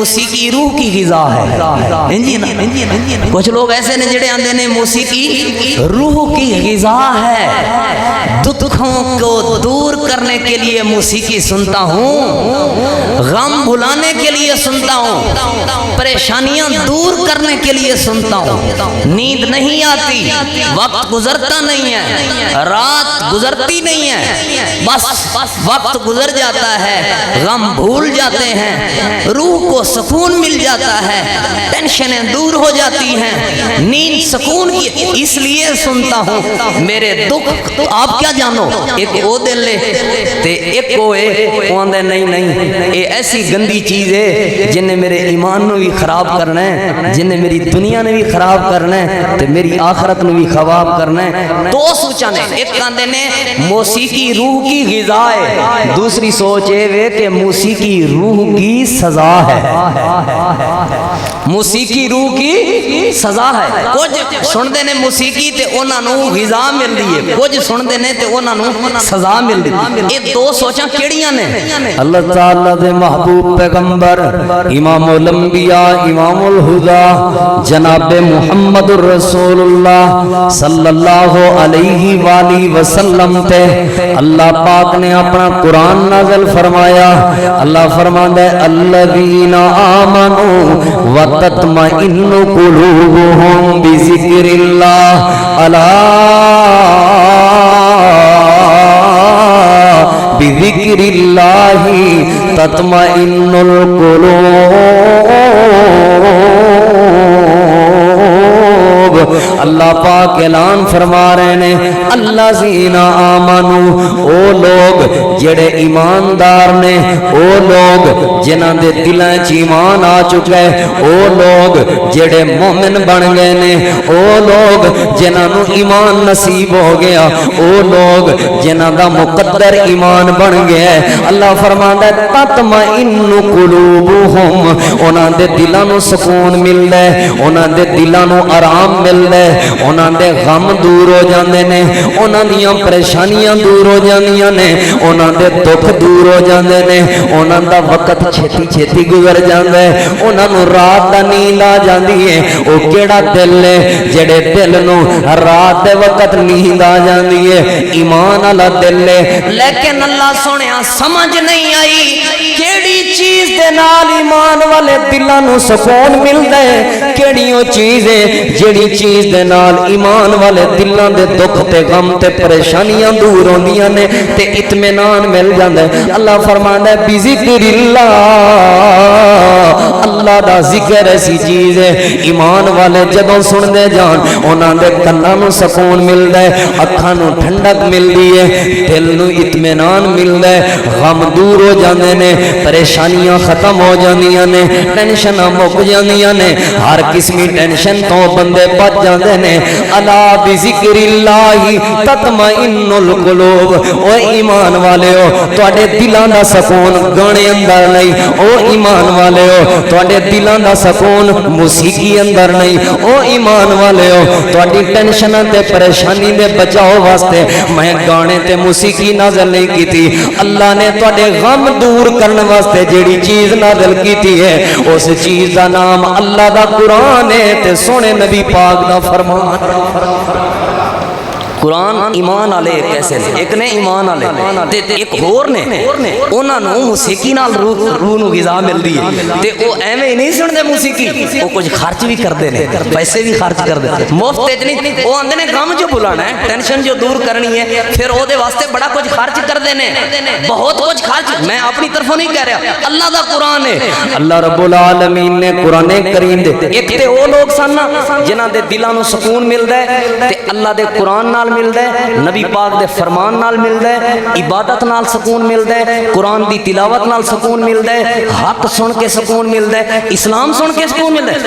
موسیقی روح کی غذا ہے۔ کچھ لوگ ایسے نے جڑے آندے نے موسیقی روح کی غذا ہے، دکھوں کو دور کرنے کے لیے موسیقی سنتا ہوں، غم بھلانے کے لیے سنتا ہوں، پریشانیاں دور کرنے کے لیے سنتا ہوں۔ نیند نہیں آتی، وقت گزرتا نہیں ہے، رات گزرتی نہیں ہے، بس وقت گزر جاتا ہے، غم بھول جاتے ہیں، روح کو سکون مل جاتا ہے، ٹینشنیں دور ہو جاتی ہیں، نیند سکون کی اس لیے سنتا ہوں۔ میرے دکھ آپ کیا جانو، ایک او دل لے تے ایک وہ آندے نہیں یہ ایسی گندی چیز ہے جن نے میرے ایمان نو بھی خراب کرنا ہے، جن نے میری دنیا نے بھی خراب کرنا ہے تے میری آخرت نو بھی خراب کرنا ہے۔ دو سوچاں نے، ایک آندے نے موسیقی روح کی غذا ہے، دوسری سوچ ہے کہ موسیقی روح کی سزا ہے۔ موسیقی روح کی سزا ہے۔ کچھ سن دے نے موسیقی تے انہاں نو غذا مل دی ہے، کچھ سن دے نے تے انہاں نو سزا مل دی۔ یہ دو سوچاں کیڑیاں نے؟ اللہ تعالیٰ دے محبوب پیغمبر امام الانبیاء امام الہدیٰ جناب محمد الرسول اللہ صلی اللہ علیہ وآلہ وسلم تے اللہ پاک نے اپنا قرآن نازل فرمایا۔ اللہ فرماندا ہے الذین آمنوا وتطمئن قلوبهم بذکر اللہ، الا بذکر اللہ تطمئن القلوب۔ اللہ پاک اعلان فرما رہے ہیں اللہ زینا آمنو، او لوگ جڑے ایماندار نے، او لوگ جنہاں دے دلیں چ ایمان آ چکا ہے، او لوگ جڑے مومن بن گئے نے، او لوگ جنہاں نو ایمان نصیب ہو گیا، او لوگ جنہاں دا مقدر ایمان بن گیا ہے۔ اللہ فرماندا ہے تطمئن قلوبہم، انہاں دے دلاں نو سکون ملدا ہے، انہاں دے دلاں نو آرام ملدا ہے، انہاں دے غم دور ہو جاندے نے، انہاں دیاں پریشانیاں دور ہو جاندیاں نے، انہاں دے دکھ دور ہو جاندے نے، انہاں دا وقت چھتی چھتی گزر جاندا ہے، انہاں نو رات دا نیند آ جاندی ہے۔ او کیڑا دل ہے جڑے دل نو رات دے وقت نیند آ جاندی ہے؟ ایمان والا دل ہے۔ لیکن اللہ سونیا سمجھ نہیں آئی کیڑی چیز دے نال ایمان والے دلاں نو سکون ملدا ہے، کیڑی او چیز ہے جڑی چیز دے نال ایمان والے دلاں دے دکھ تے غم تے پریشانیاں دور ہوندیاں نے تے اطمینان مل جاندا ہے۔ اللہ فرماندا ہے بذکر اللہ، اللہ دا ذکر ایسی چیز ہے ایمان والے جدوں سن دے جان انہاں دے کاناں نو سکون ملدا ہے، اکھاں نو ٹھنڈک ملدی ہے، دل نو اطمینان ملدا ہے، غم دور ہو جاندے نے، پریشانیاں ختم ہو جاندیاں نے، ٹینشناں مک جاندیاں نے، ہر قسمی ٹینشن تو بندے بچ جاندے نے۔ الا بذکر اللہ تطمئن القلوب، او ایمان والے ہو تواڈے دلاں دا سکون گانے اندر نہیں، او ایمان والے ہو تواڈے دلاں دا سکون موسیقی اندر نہیں، او ایمان والے ہو تواڈی ٹینشناں تے پریشانی دے بچاؤ واسطے میں گانے تے موسیقی نازل نہیں کیتی، اللہ نے تواڈے غم دور کرنے واسطے جیڑی چیز نازل کیتی ہے اس چیز دا نام اللہ دا قرآن ہے تے سونے نبی پاک دا فرمان۔ قرآن ایمان والے کیسے نے؟ ایک نے ایمان والے تے ایک ہور نے انہاں نو موسیقی نال روح نو غذا ملدی ہے تے او ایویں نہیں سنتے موسیقی، او کچھ خرچ بھی کردے نے، پیسے بھی خرچ کردے مفت وچ نہیں، او آندے نے غم جو بھلانا ہے، ٹینشن جو دور کرنی ہے، پھر او دے واسطے بڑا کچھ خرچ کردے نے، بہت کچھ خرچ۔ میں اپنی طرفوں نہیں کہہ رہا، اللہ دا قرآن ہے، اللہ رب العالمین نے قرآن کریم دے ایک تے او لوگ سن جنہاں دے دلاں نو سکون ملدا ہے تے اللہ دے قرآن نال ملدا ہے، نبی پاک دے فرمان نال ملدا ہے، عبادت نال سکون ملدا ہے، قرآن دی تلاوت نال سکون ملدا ہے، حق سن کے سکون ملدا ہے، اسلام سن کے سکون ملدا ہے۔